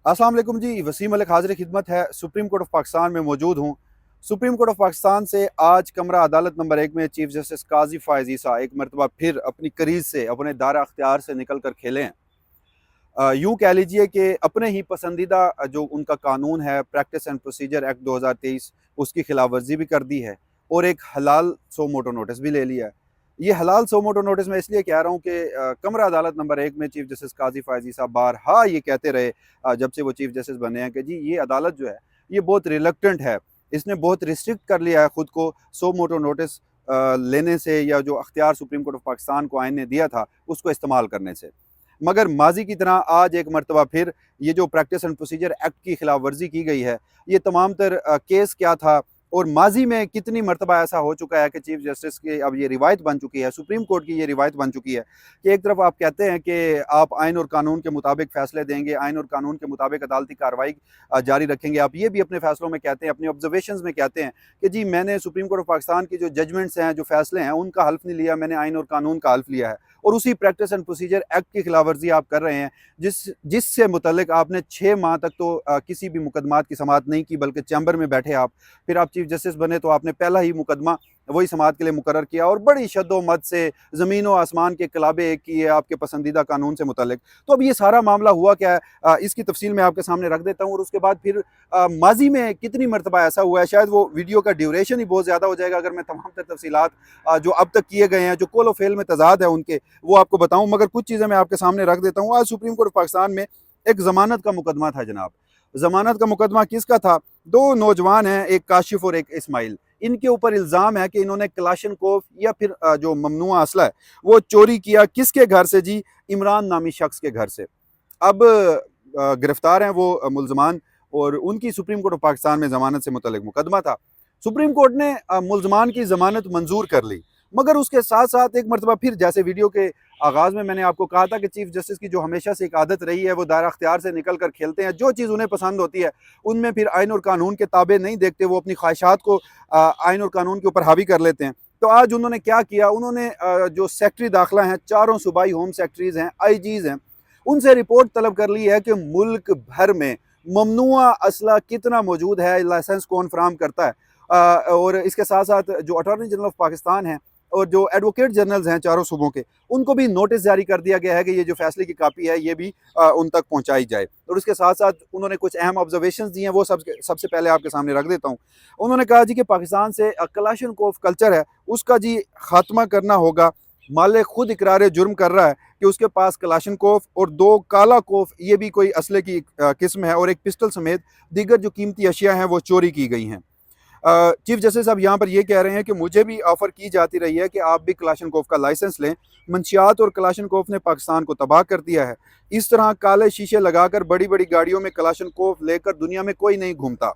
अस्सलाम वालेकुम जी। वसीम मलिक हाज़िर खिदमत है। सुप्रीम कोर्ट ऑफ पाकिस्तान में मौजूद हूँ। सुप्रीम कोर्ट ऑफ पाकिस्तान से आज कमरा अदालत नंबर 1 में चीफ जस्टिस काजी फ़ायज़ ईसा एक मरतबा फिर अपनी क्रीज से, अपने दायरा अख्तियार से निकल कर खेले हैं। यूँ कह लीजिए कि अपने ही पसंदीदा जो उनका कानून है, प्रैक्टिस एंड प्रोसीजर एक्ट 2023, उसकी खिलाफ वर्जी भी कर दी है और एक हलाल सो मोटो नोटिस भी ले लिया है। ये हलाल सो मोटो नोटिस मैं इसलिए कह रहा हूँ कि कमरा अदालत नंबर 1 में चीफ जस्टिस काजी फ़ायज़ ईसा बारहा ये कहते रहे, जब से वो चीफ जस्टिस बने हैं, कि जी ये अदालत जो है ये बहुत रिलक्टेंट है, इसने बहुत रिस्ट्रिक्ट कर लिया है खुद को सो मोटो नोटिस लेने से, या जो अख्तियार सुप्रीम कोर्ट ऑफ पाकिस्तान को आइन ने दिया था उसको इस्तेमाल करने से। मगर माजी की तरह आज एक मरतबा फिर ये जो प्रैक्टिस एंड प्रोसीजर एक्ट की खिलाफ वर्जी की गई है, ये तमाम तर केस क्या था और माजी में कितनी मरतबा ऐसा हो चुका है कि चीफ जस्टिस की अब ये रिवायत बन चुकी है, सुप्रीम कोर्ट की ये रिवायत बन चुकी है कि एक तरफ आप कहते हैं कि आप आइन और कानून के मुताबिक फैसले देंगे, आइन और कानून के मुताबिक अदालती कार्रवाई जारी रखेंगे। आप ये भी अपने फैसलों में कहते हैं, अपने ऑब्जर्वेशन में कहते हैं कि जी मैंने सुप्रीम कोर्ट ऑफ पाकिस्तान की जो जजमेंट्स हैं, जो फैसले हैं, उनका हल्फ नहीं लिया, मैंने आइन और कानून का हल्फ लिया है। और उसी प्रैक्टिस एंड प्रोसीजर एक्ट की खिलाफ वर्जी आप कर रहे हैं, जिससे मुतल्लिक आपने 6 माह तक तो किसी भी मुकदमात की समाअत नहीं की, बल्कि चैम्बर में बैठे आप। फिर आप चीफ जस्टिस बने तो आपने पहला ही मुकदमा वही समाअत के लिए मुकर्रर किया और बड़ी शद्दोमत से ज़मीन व आसमान के कलाबे एक किए आपके पसंदीदा कानून से मुतल्लिक। तो अब ये सारा मामला हुआ क्या है, इसकी तफसील मैं आपके सामने रख देता हूँ। और उसके बाद फिर माजी में कितनी मरतबा ऐसा हुआ है, शायद वो वीडियो का ड्यूरेशन ही बहुत ज़्यादा हो जाएगा अगर मैं तमाम तर तफसीलात जो अब तक किए गए हैं, जो कोल फेल में तजाद है उनके, वो आपको बताऊं। मगर कुछ चीज़ें मैं आपके सामने रख देता हूँ। आज सुप्रीम कोर्ट पाकिस्तान में एक जमानत का मुकदमा था जनाब। जमानत का मुकदमा किसका था? दो नौजवान हैं, एक काशिफ और एक इस्माइल। इनके ऊपर इल्ज़ाम है कि इन्होंने कलाशनकोव या फिर जो ममनुआ असला है वो चोरी किया। किसके घर से जी? इमरान नामी शख्स के घर से। अब गिरफ्तार हैं वो मुलजमान और उनकी सुप्रीम कोर्ट ऑफ पाकिस्तान में जमानत से मुतल्लिक मुकदमा था। सुप्रीम कोर्ट ने मुलजमान की जमानत मंजूर कर ली, मगर उसके साथ साथ एक मरतबा फिर, जैसे वीडियो के आगाज़ में मैंने आपको कहा था कि चीफ जस्टिस की जो हमेशा से एक आदत रही है, वो दायरा अख्तियार से निकल कर खेलते हैं। जो चीज़ उन्हें पसंद होती है उनमें फिर आइन और कानून के ताबे नहीं देखते, वो अपनी ख्वाहिशात को आइन और कानून के ऊपर हावी कर लेते हैं। तो आज उन्होंने क्या किया, उन्होंने जो सेक्रेटरी दाखिला हैं, चारों सूबाई होम सेक्रेटरीज हैं, आईजीज हैं, उनसे रिपोर्ट तलब कर ली है कि मुल्क भर में ममनुआ असला कितना मौजूद है, लाइसेंस कौन फराम करता है। और इसके साथ साथ जो अटॉर्नी जनरल ऑफ पाकिस्तान है और जो एडवोकेट जनरल्स हैं चारों सूबों के, उनको भी नोटिस जारी कर दिया गया है कि ये जो फैसले की कापी है ये भी उन तक पहुंचाई जाए। और उसके साथ साथ उन्होंने कुछ अहम ऑब्जर्वेशन दी हैं, वो सबसे पहले आपके सामने रख देता हूँ। उन्होंने कहा जी कि पाकिस्तान से कलाशनकोव कल्चर है उसका जी खात्मा करना होगा। मालिक खुद इकरार जुर्म कर रहा है कि उसके पास कलाशनकोव और दो काला कोफ, ये भी कोई असले की किस्म है, और एक पिस्टल समेत दीगर जो कीमती अशिया हैं वो चोरी की गई हैं। चीफ जस्टिस साहब यहाँ पर ये कह रहे हैं कि मुझे भी ऑफर की जाती रही है कि आप भी कलाशनकोव का लाइसेंस लें। मंशियात और कलाशनकोव ने पाकिस्तान को तबाह कर दिया है। इस तरह काले शीशे लगाकर बड़ी बड़ी गाड़ियों में कलाशनकोव लेकर दुनिया में कोई नहीं घूमता।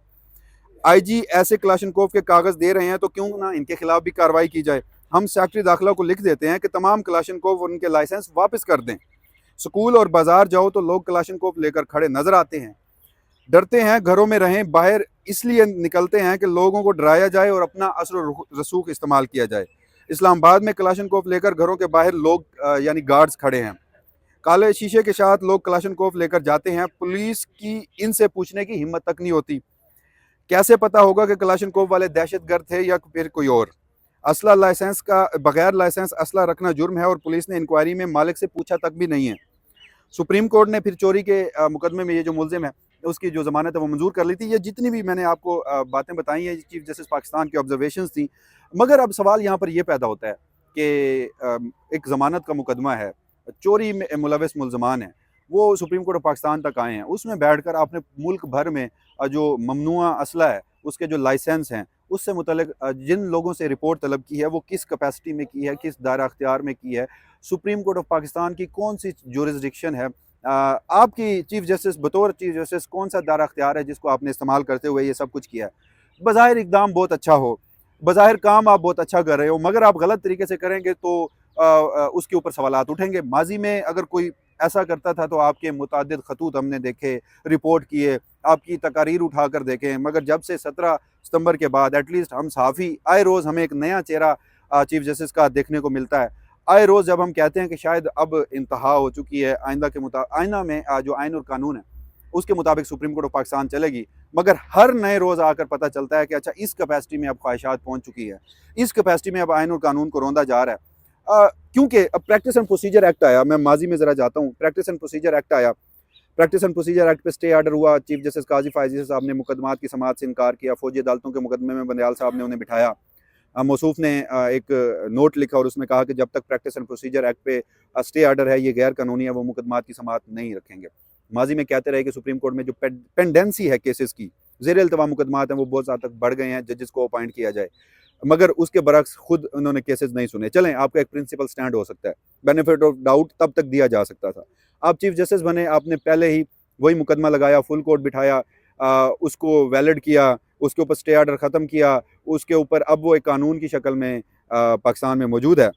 आईजी ऐसे कलाशनकोव के कागज दे रहे हैं तो क्यों ना इनके खिलाफ भी कार्रवाई की जाए। हम सेक्रेटरी दाखिला को लिख देते हैं कि तमाम कलाशनकोव और उनके लाइसेंस वापस कर दें। स्कूल और बाजार जाओ तो लोग कलाशनकोव लेकर खड़े नजर आते हैं। डरते हैं, घरों में रहें, बाहर इसलिए निकलते हैं कि लोगों को डराया जाए और अपना असर रसूख इस्तेमाल किया जाए। इस्लामाबाद में कलाशनकोव लेकर घरों के बाहर लोग यानी गार्ड्स खड़े हैं। काले शीशे के साथ लोग कलाशनकोव लेकर जाते हैं, पुलिस की इनसे पूछने की हिम्मत तक नहीं होती। कैसे पता होगा कि कलाशनकोव वाले दहशतगर्द थे या फिर कोई और? असला लाइसेंस का बगैर लाइसेंस असला रखना जुर्म है और पुलिस ने इंक्वायरी में मालिक से पूछा तक भी नहीं है। सुप्रीम कोर्ट ने फिर चोरी के मुकदमे में ये जो मुलजिम है उसकी जो जमानत है वो मंजूर कर ली थी। ये जितनी भी मैंने आपको बातें बताई हैं चीफ जस्टिस पाकिस्तान की ऑब्जर्वेशंस थी। मगर अब सवाल यहाँ पर ये पैदा होता है कि एक ज़मानत का मुकदमा है, चोरी में मुलविस मुलजमान है, वो सुप्रीम कोर्ट ऑफ पाकिस्तान तक आए हैं, उसमें बैठकर आपने मुल्क भर में जो ममनुआ असला है उसके जो लाइसेंस हैं उससे मुतल्लिक जिन लोगों से रिपोर्ट तलब की है वो किस कैपेसिटी में की है, किस दायरा अख्तियार में की है, सुप्रीम कोर्ट ऑफ पाकिस्तान की कौन सी जुरिस्डिक्शन है, आपकी चीफ जस्टिस बतौर चीफ जस्टिस कौन सा दायरा अख्तियार है जिसको आपने इस्तेमाल करते हुए ये सब कुछ किया है। बज़ाहिर इकदाम बहुत अच्छा हो, बज़ाहिर काम आप बहुत अच्छा कर रहे हो, मगर आप गलत तरीके से करेंगे तो उसके ऊपर सवालात उठेंगे। माजी में अगर कोई ऐसा करता था तो आपके मुतादिद खतूत हमने देखे, रिपोर्ट किए, आपकी तकारीर उठा कर देखें। मगर जब से 17 सितंबर के बाद एटलीस्ट हम सहाफ़ी आए रोज़ हमें एक नया चेहरा चीफ जस्टिस का देखने को मिलता है। आए रोज़ जब हम कहते हैं कि शायद अब इंतहा हो चुकी है, आइंदा में जो आइन और कानून है उसके मुताबिक सुप्रीम कोर्ट ऑफ पाकिस्तान चलेगी। मगर हर नए रोज़ आकर पता चलता है कि अच्छा इस कैपेसिटी में अब ख्वाहिशात पहुँच चुकी है, इस कैपेसिटी में अब आइन और कानून को रौंदा जा रहा है। क्योंकि अब प्रैक्टिस एंड प्रोसीजर एक्ट आया, मैं माजी में ज़रा जाता हूँ, प्रैक्टिस एंड प्रोसीजर एक्ट आया, प्रैक्टिस एंड प्रोसीजर एक्ट पे स्टे आर्डर हुआ, चीफ जस्टिस काजी फायजी साहब ने मुकदमात की समाअत से इनकार किया, फौजी अदालतों के मुकदमे में बंदयाल साहब ने उन्हें बिठाया। मौसूफ ने एक नोट लिखा और उसमें कहा कि जब तक प्रैक्टिस एंड प्रोसीजर एक्ट पे स्टे आर्डर है, ये गैर कानूनी है, वो मुकदमात की समाअत नहीं रखेंगे। माजी में कहते रहे कि सुप्रीम कोर्ट में जो पेंडेंसी है केसेस की, ज़ेर इल्तवा मुकदमात हैं, वो बहुत ज़्यादा तक बढ़ गए हैं, जजेस को अपॉइंट किया जाए, मगर उसके बरक्स खुद उन्होंने केसेस नहीं सुने। चलें, आपका एक प्रिंसिपल स्टैंड हो सकता है, बेनिफिट ऑफ डाउट तब तक दिया जा सकता था। आप चीफ जस्टिस बने, आपने पहले ही वही मुकदमा लगाया, फुल कोर्ट बिठाया, उसको वैलिड किया, उसके ऊपर स्टे आर्डर ख़त्म किया, उसके ऊपर अब वो एक कानून की शक्ल में पाकिस्तान में मौजूद है।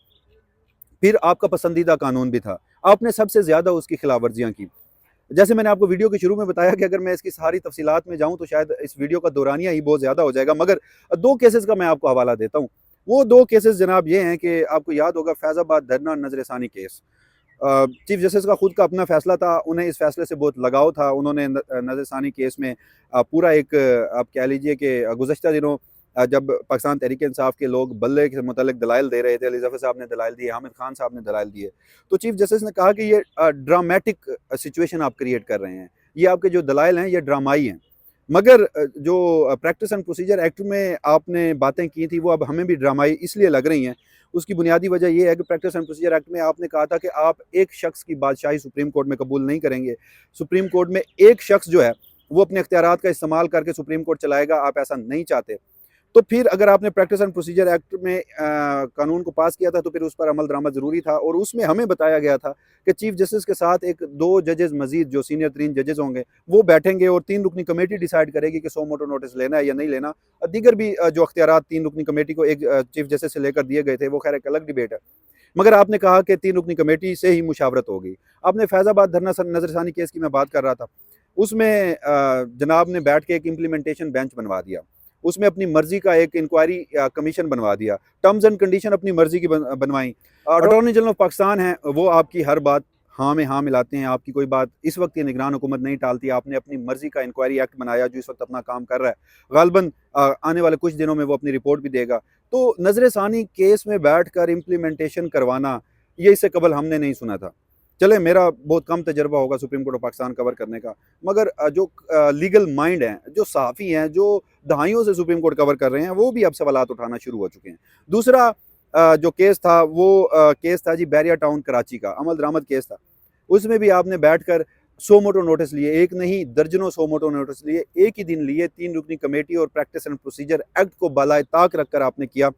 फिर आपका पसंदीदा कानून भी था, आपने सबसे ज़्यादा उसकी खिलाफ वर्जियाँ की। जैसे मैंने आपको वीडियो के शुरू में बताया कि अगर मैं इसकी सारी तफसीलात में जाऊँ तो शायद इस वीडियो का दौरानिया ही बहुत ज़्यादा हो जाएगा, मगर 2 केसेस का मैं आपको हवाला देता हूँ। वो 2 केसेस जनाब ये हैं कि आपको याद होगा फैज़ाबाद धरना नज़रसानी केस। चीफ जस्टिस का खुद का अपना फैसला था, उन्हें इस फैसले से बहुत लगाव था। उन्होंने नज़रसानी केस में पूरा एक आप कह लीजिए कि गुज़श्ता दिनों जब पाकिस्तान तहरीक इंसाफ के लोग बल्ले के मुतालिक दलाइल दे रहे थे, अली ज़फ़र साहब ने दलाइल दिए, हामिद खान साहब ने दलाइल दिए, तो चीफ जस्टिस ने कहा कि ये ड्रामेटिक सिचुएशन आप क्रिएट कर रहे हैं, ये आपके जो दलाइल हैं ये ड्रामाई हैं। मगर जो प्रैक्टिस एंड प्रोसीजर एक्ट में आपने बातें की थी वो अब हमें भी ड्रामाई इसलिए लग रही हैं। उसकी बुनियादी वजह यह है कि प्रैक्टिस एंड प्रोसीजर एक्ट में आपने कहा था कि आप एक शख्स की बादशाही सुप्रीम कोर्ट में कबूल नहीं करेंगे। सुप्रीम कोर्ट में एक शख्स जो है वो अपने इख्तियारात का इस्तेमाल करके सुप्रीम कोर्ट चलाएगा, आप ऐसा नहीं चाहते। तो फिर अगर आपने प्रैक्टिस एंड प्रोसीजर एक्ट में कानून को पास किया था तो फिर उस पर अमल दरामद ज़रूरी था, और उसमें हमें बताया गया था कि चीफ जस्टिस के साथ एक 2 जजेस मजीद जो सीनियर तरीन जजेस होंगे वो बैठेंगे और 3 रुकनी कमेटी डिसाइड करेगी कि सो मोटो नोटिस लेना है या नहीं लेना। दीगर भी जो अख्तियारात 3 रुकनी कमेटी को एक चीफ जस्टिस से लेकर दिए गए थे वो खैर एक अलग डिबेट है, मगर आपने कहा कि 3 रुकनी कमेटी से ही मुशावरत होगी। आपने फैज़ाबाद धरना नज़रसानी केस की मैं बात कर रहा था, उसमें जनाब ने बैठ के एक इम्प्लीमेंटेशन बेंच बनवा दिया, उसमें अपनी मर्जी का एक इंक्वायरी कमीशन बनवा दिया, टर्म्स एंड कंडीशन अपनी मर्जी की बनवाई। अटॉर्नी जनरल ऑफ पाकिस्तान है, वो आपकी हर बात हाँ में हाँ मिलाते हैं, आपकी कोई बात इस वक्त ये निगरान हुकूमत नहीं टालती। आपने अपनी मर्जी का इंक्वायरी एक्ट बनाया जो इस वक्त अपना काम कर रहा है, गालबन आने वाले कुछ दिनों में वो अपनी रिपोर्ट भी देगा। तो नजर सानी केस में बैठ कर इम्प्लीमेंटेशन करवाना, ये इससे कबल हमने नहीं सुना था। चले, मेरा बहुत कम तजर्बा होगा supreme court of Pakistan cover करने का, मगर जो लीगल माइंड हैं, जो साफ़ी हैं, जो दहाइयों से सुप्रीम कोर्ट कवर कर रहे हैं, वो भी अब सवालात उठाना शुरू हो चुके हैं। दूसरा जो केस था वो केस था जी बैरिया टाउन कराची का, अमल दरामद केस था। उसमें भी आपने बैठकर सो मोटो नोटिस लिए, एक नहीं दर्जनों सो मोटो नोटिस लिए, एक ही दिन लिए, 3 रुकनी कमेटी और प्रैक्टिस एंड प्रोसीजर एक्ट को बालाए ताक रखकर आपने किया।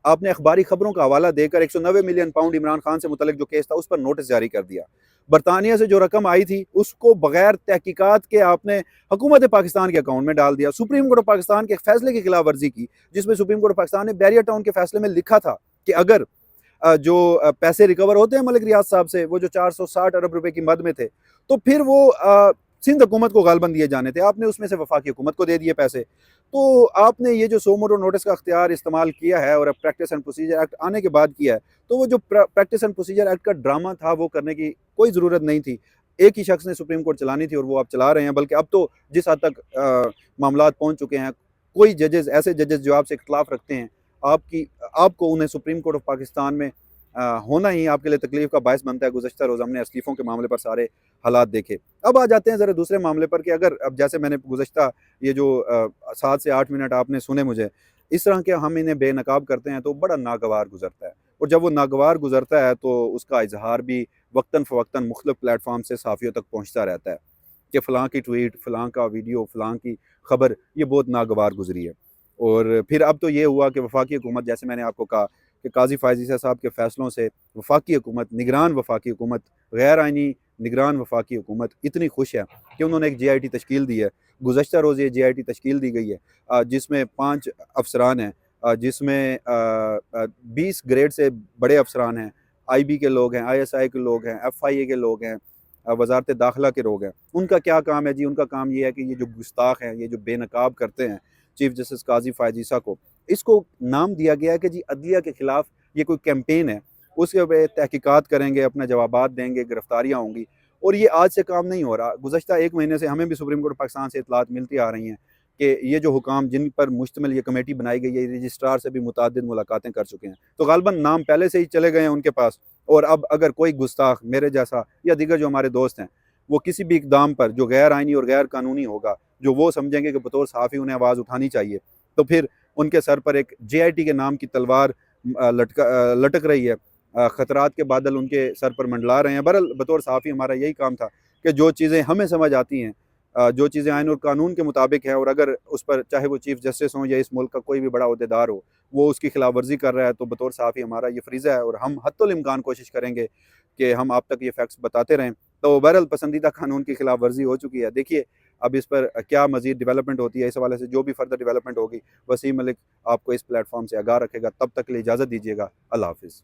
आपने अखबारी खबरों का हवाला देकर 190 मिलियन पाउंड इमरान खान से मुतल्लिक जो केस था उस पर नोटिस जारी कर दिया। बरतानिया से जो रकम आई थी उसको बगैर तहकीकात के आपने हुकूमत पाकिस्तान के अकाउंट में डाल दिया। सुप्रीम कोर्ट ऑफ पाकिस्तान के फैसले की खिलाफ वर्जी की, जिसमें सुप्रीम कोर्ट ऑफ पाकिस्तान ने बैरिया टाउन के फैसले में लिखा था कि अगर जो पैसे रिकवर होते हैं मलिक रियाज साहब से, वो जो 460 अरब रुपए की मद में थे, तो फिर वो सिंध हुकूमत को गालबन दिए जाने थे, आपने उसमें से वफाकी हुकूमत को दे दिए पैसे। तो आपने ये जो सो मोटो नोटिस का अख्तियार इस्तेमाल किया है और अब प्रैक्टिस एंड प्रोसीजर एक्ट आने के बाद किया है, तो वो जो प्रैक्टिस एंड प्रोसीजर एक्ट का ड्रामा था वो करने की कोई ज़रूरत नहीं थी। एक ही शख्स ने सुप्रीम कोर्ट चलानी थी और वो आप चला रहे हैं, बल्कि अब तो जिस हद तक मामलात पहुँच चुके हैं, कोई जजेस, ऐसे जजेस जो आपसे इख्तलाफ रखते हैं, आपको उन्हें सुप्रीम कोर्ट ऑफ पाकिस्तान में होना ही आपके लिए तकलीफ का बायस बनता है। गुज़श्ता रोज़ हमने इस्तीफ़ों के मामले पर सारे हालात देखे। अब आ जाते हैं ज़रा दूसरे मामले पर कि अगर अब जैसे मैंने गुज़श्ता ये जो 7 से 8 मिनट आपने सुने मुझे, इस तरह के हम इन्हें बेनकाब करते हैं तो बड़ा नागवार गुजरता है, और जब वो नागवार गुजरता है तो उसका इजहार भी वक्तन फ़वक्तन मुख्तलिफ प्लेटफॉर्म से साफ़ियों तक पहुँचता रहता है कि फ़लाँ की ट्वीट, फ़लाँ का वीडियो, फ़लाँ की खबर ये बहुत नागवार गुजरी है। और फिर अब तो ये हुआ कि वफाकी हुकूमत, जैसे मैंने आपको कहा कि काजी फायज़ी साहब के फ़ैसलों से वफाकी हुकूमत, निगरान वफाकी हुकूमत, गैर आइनी निगरान वफाकी हुकूमत इतनी खुश है कि उन्होंने एक JIT तश्कील दी है। गुज़श्ता रोज़ ये JIT तश्कील दी गई है जिसमें 5 अफसरान हैं, जिसमें 20 ग्रेड से बड़े अफसरान हैं, IB के लोग हैं, ISI के लोग हैं, FIA के लोग हैं, वज़ारत दाखिला के लोग हैं। उनका क्या काम है जी? उनका काम ये है कि ये जो गुस्ताख हैं, ये जो बेनकाब करते हैं चीफ जस्टिस काजी फायज़ी को, इसको नाम दिया गया है कि जी अदलिया के ख़िलाफ़ ये कोई कैंपेन है, उसके पे तहकीकात करेंगे, अपने जवाबात देंगे, गिरफ्तारियाँ होंगी। और ये आज से काम नहीं हो रहा, गुज़श्ता 1 महीने से हमें भी सुप्रीम कोर्ट पाकिस्तान से इत्तलात मिलती आ रही हैं कि ये जो हुकाम जिन पर मुश्तमिल ये कमेटी बनाई गई है, रजिस्ट्रार से भी मुतअद्दिद मुलाकातें कर चुके हैं, तो ग़ालिबन नाम पहले से ही चले गए हैं उनके पास। और अब अगर कोई गुस्ताख मेरे जैसा या दीगर जो हमारे दोस्त हैं, वो किसी भी इक़दाम पर जो गैर आइनी और गैर कानूनी होगा, जो वो समझेंगे कि बतौर सहाफ़ी उन्हें आवाज़ उठानी चाहिए, तो फिर उनके सर पर एक JIT के नाम की तलवार लटक रही है। ख़तरात के बादल उनके सर पर मंडला रहे हैं। बहरहाल बतौर सहाफ़ी हमारा यही काम था कि जो चीज़ें हमें समझ आती हैं, जो चीज़ें आइन और कानून के मुताबिक हैं, और अगर उस पर चाहे वो चीफ़ जस्टिस हों या इस मुल्क का कोई भी बड़ा ओहदेदार हो, वो उसकी खिलाफ वर्जी कर रहा है, तो बतौर सहाफ़ी हमारा ये फ़रीज़ा है और हम हत्तुल इम्कान कोशिश करेंगे कि हम आप तक ये फैक्ट्स बताते रहें। तो बहरहाल पसंदीदा कानून की खिलाफ वर्जी हो चुकी है। देखिए अब इस पर क्या मज़ीद डेवलपमेंट होती है, इस हवाले से जो भी फर्दर डेवलपमेंट होगी, वसीम मलिक आपको इस प्लेटफॉर्म से आगाह रखेगा। तब तक के लिए इजाज़त दीजिएगा। अल्लाह हाफ़िज़।